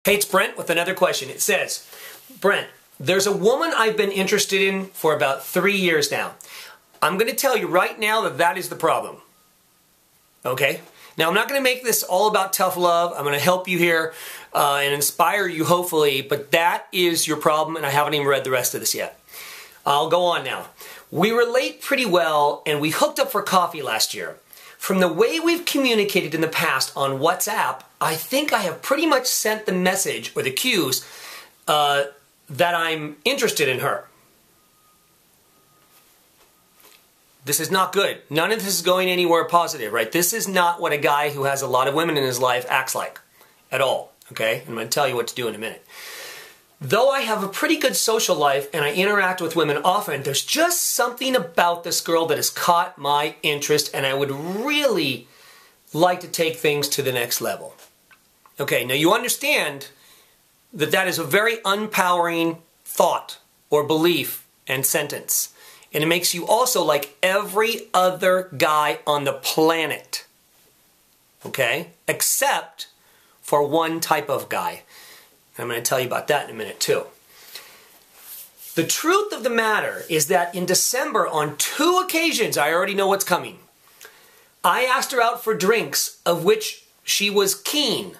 Hey, it's Brent with another question. It says, Brent, there's a woman I've been interested in for about 3 years now. I'm going to tell you right now that that is the problem. Okay? Now, I'm not going to make this all about tough love. I'm going to help you here and inspire you, hopefully, but that is your problem, and I haven't even read the rest of this yet. I'll go on now. We relate pretty well, and we hooked up for coffee last year. From the way we've communicated in the past on WhatsApp, I think I have pretty much sent the message or the cues that I'm interested in her. This is not good. None of this is going anywhere positive, right? This is not what a guy who has a lot of women in his life acts like at all, okay? I'm going to tell you what to do in a minute. Though I have a pretty good social life and I interact with women often, there's just something about this girl that has caught my interest, and I would really like to take things to the next level. Okay, now you understand that that is a very empowering thought or belief and sentence. And it makes you also like every other guy on the planet. Okay? Except for one type of guy. I'm going to tell you about that in a minute too. The truth of the matter is that in December, on 2 occasions, I already know what's coming, I asked her out for drinks, of which she was keen,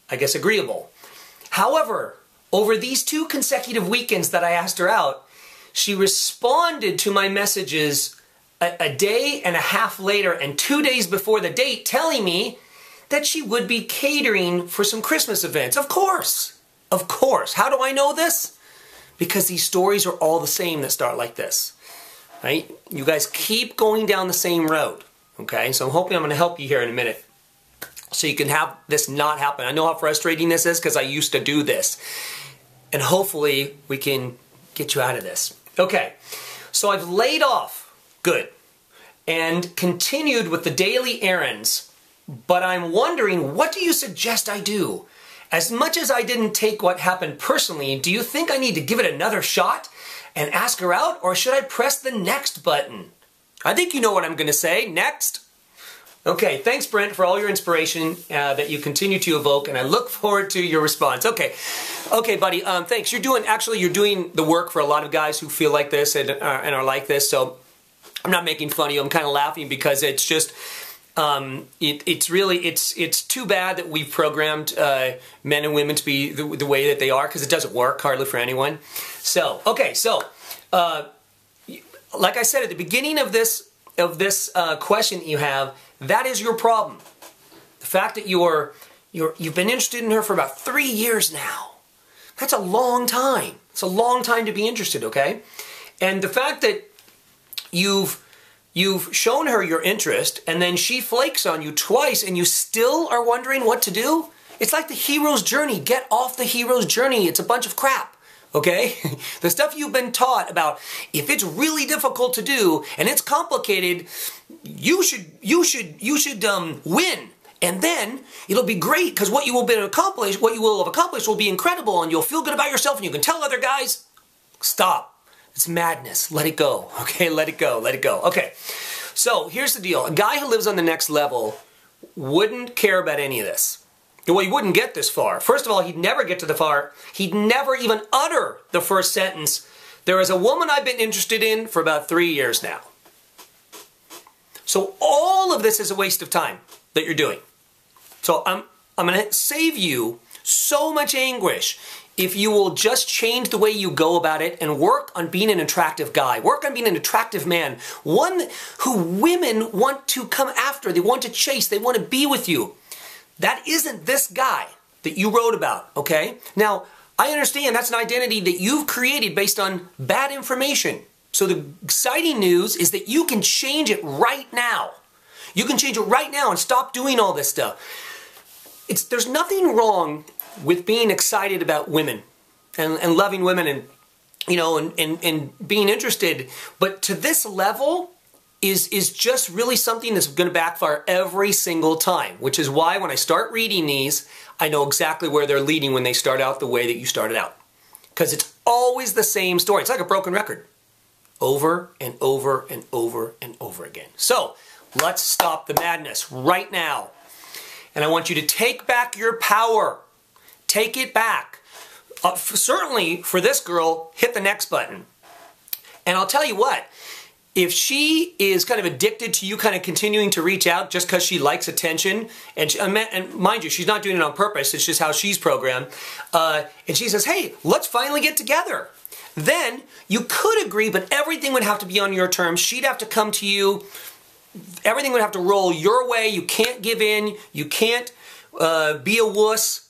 I guess agreeable. However, over these 2 consecutive weekends that I asked her out, she responded to my messages a day and a half later and 2 days before the date, telling me that she would be catering for some Christmas events. Of course. Of course. How do I know this? Because these stories are all the same that start like this. Right? You guys keep going down the same road. Okay? So I'm hoping I'm going to help you here in a minute, so you can have this not happen. I know how frustrating this is because I used to do this. And hopefully we can get you out of this. Okay. So I've laid off. Good. And continued with the daily errands. But I'm wondering, what do you suggest I do? As much as I didn't take what happened personally, do you think I need to give it another shot and ask her out, or should I press the next button? I think you know what I'm going to say. Next. Okay, thanks, Brent, for all your inspiration that you continue to evoke, and I look forward to your response. Okay, buddy, thanks. You're doing the work for a lot of guys who feel like this and are like this, so I'm not making fun of you. I'm kind of laughing because it's just... it's too bad that we've programmed men and women to be the way that they are, because it doesn't work hardly for anyone. So, okay, so like I said at the beginning of this question that you have, that is your problem. The fact that you've been interested in her for about 3 years now. That's a long time. It's a long time to be interested, okay? And the fact that you've shown her your interest, and then she flakes on you twice, and you still are wondering what to do? It's like the hero's journey. Get off the hero's journey. It's a bunch of crap, okay? The stuff you've been taught about, if it's really difficult to do, and it's complicated, you should win. And then it'll be great, because what you will have accomplished will be incredible, and you'll feel good about yourself, and you can tell other guys. Stop. It's madness. Let it go. Okay, let it go. Let it go. Okay, so here's the deal. A guy who lives on the next level wouldn't care about any of this. Well, he wouldn't get this far. First of all, he'd never get to the far. He'd never even utter the first sentence. There is a woman I've been interested in for about 3 years now. So all of this is a waste of time that you're doing. So I'm going to save you so much anguish if you will just change the way you go about it and work on being an attractive guy. Work on being an attractive man. One who women want to come after. They want to chase. They want to be with you. That isn't this guy that you wrote about, okay? Now, I understand that's an identity that you've created based on bad information. So the exciting news is that you can change it right now. You can change it right now and stop doing all this stuff. There's nothing wrong with being excited about women and loving women and, you know, and being interested. But to this level is just really something that's going to backfire every single time, which is why when I start reading these, I know exactly where they're leading when they start out the way that you started out. Because it's always the same story. It's like a broken record. Over and over and over and over again. So, let's stop the madness right now. And I want you to take back your power. Take it back. Certainly for this girl, hit the next button. And I'll tell you what, if she is kind of addicted to you kind of continuing to reach out just because she likes attention, and mind you, she's not doing it on purpose, it's just how she's programmed, and she says, hey, let's finally get together. Then you could agree, but everything would have to be on your terms. She'd have to come to you. Everything would have to roll your way. You can't give in. You can't be a wuss,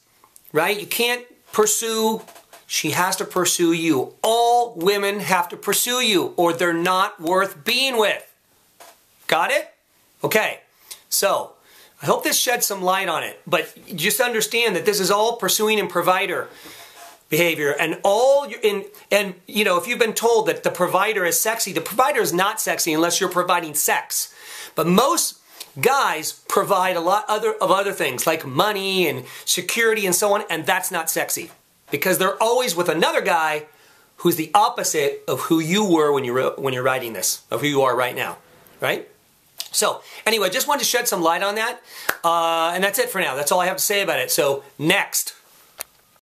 right? You can't pursue. She has to pursue you. All women have to pursue you or they're not worth being with. Got it? Okay. So, I hope this sheds some light on it. But just understand that this is all pursuing and provider behavior. And you know, if you've been told that the provider is sexy, the provider is not sexy unless you're providing sex. But most guys provide a lot of other things like money and security and so on, and that's not sexy. Because they're always with another guy who's the opposite of who you were when you're writing this, of who you are right now, right? So, anyway, just wanted to shed some light on that, and that's it for now. That's all I have to say about it. So, next.